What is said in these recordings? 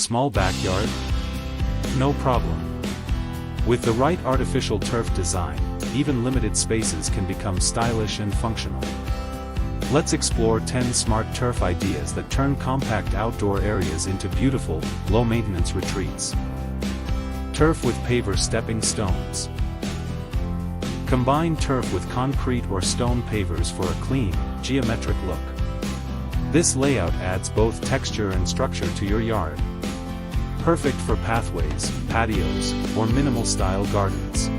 Small backyard? No problem. With the right artificial turf design, even limited spaces can become stylish and functional. Let's explore 10 smart turf ideas that turn compact outdoor areas into beautiful, low-maintenance retreats. Turf with paver stepping stones. Combine turf with concrete or stone pavers for a clean, geometric look. This layout adds both texture and structure to your yard. Perfect for pathways, patios, or minimal-style gardens.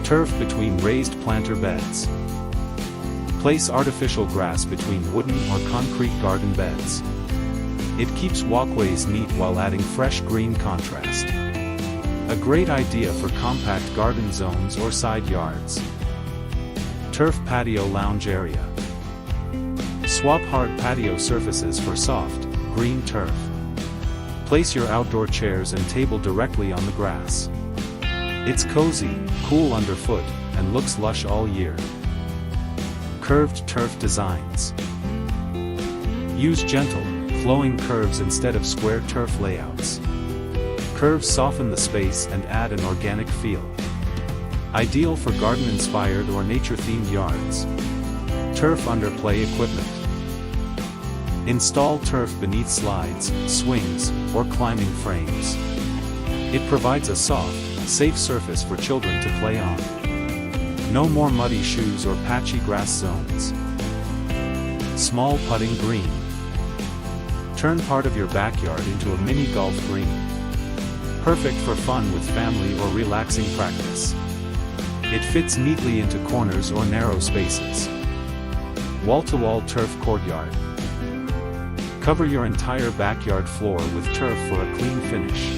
Turf between raised planter beds. Place artificial grass between wooden or concrete garden beds. It keeps walkways neat while adding fresh green contrast. A great idea for compact garden zones or side yards. Turf patio lounge area. Swap hard patio surfaces for soft, green turf. Place your outdoor chairs and table directly on the grass. It's cozy, cool underfoot, and looks lush all year. Curved turf designs. Use gentle, flowing curves instead of square turf layouts. Curves soften the space and add an organic feel. Ideal for garden-inspired or nature-themed yards. Turf under play equipment. Install turf beneath slides, swings, or climbing frames. It provides a soft, safe surface for children to play on. No more muddy shoes or patchy grass zones. Small putting green. Turn part of your backyard into a mini golf green. Perfect for fun with family or relaxing practice. It fits neatly into corners or narrow spaces. Wall-to-wall turf courtyard. Cover your entire backyard floor with turf for a clean finish.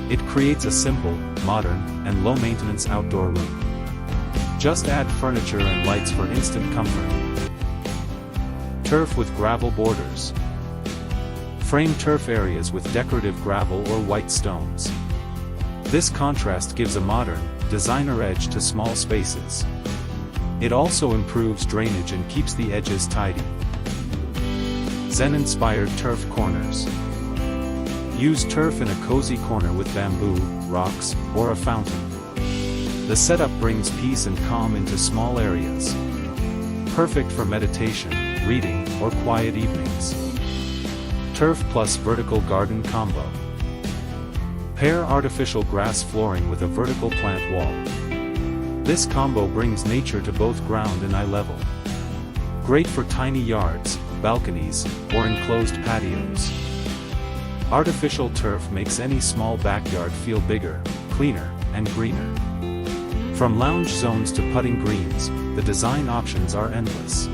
It creates a simple, modern, and low-maintenance outdoor room. Just add furniture and lights for instant comfort. Turf with gravel borders. Frame turf areas with decorative gravel or white stones. This contrast gives a modern, designer edge to small spaces. It also improves drainage and keeps the edges tidy. Zen-inspired turf corners. Use turf in a cozy corner with bamboo, rocks, or a fountain. The setup brings peace and calm into small areas. Perfect for meditation, reading, or quiet evenings. Turf plus vertical garden combo. Pair artificial grass flooring with a vertical plant wall. This combo brings nature to both ground and eye level. Great for tiny yards, balconies, or enclosed patios. Artificial turf makes any small backyard feel bigger, cleaner, and greener. From lounge zones to putting greens, the design options are endless.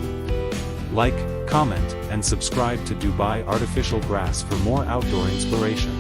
Like, comment, and subscribe to Dubai Artificial Grass for more outdoor inspiration.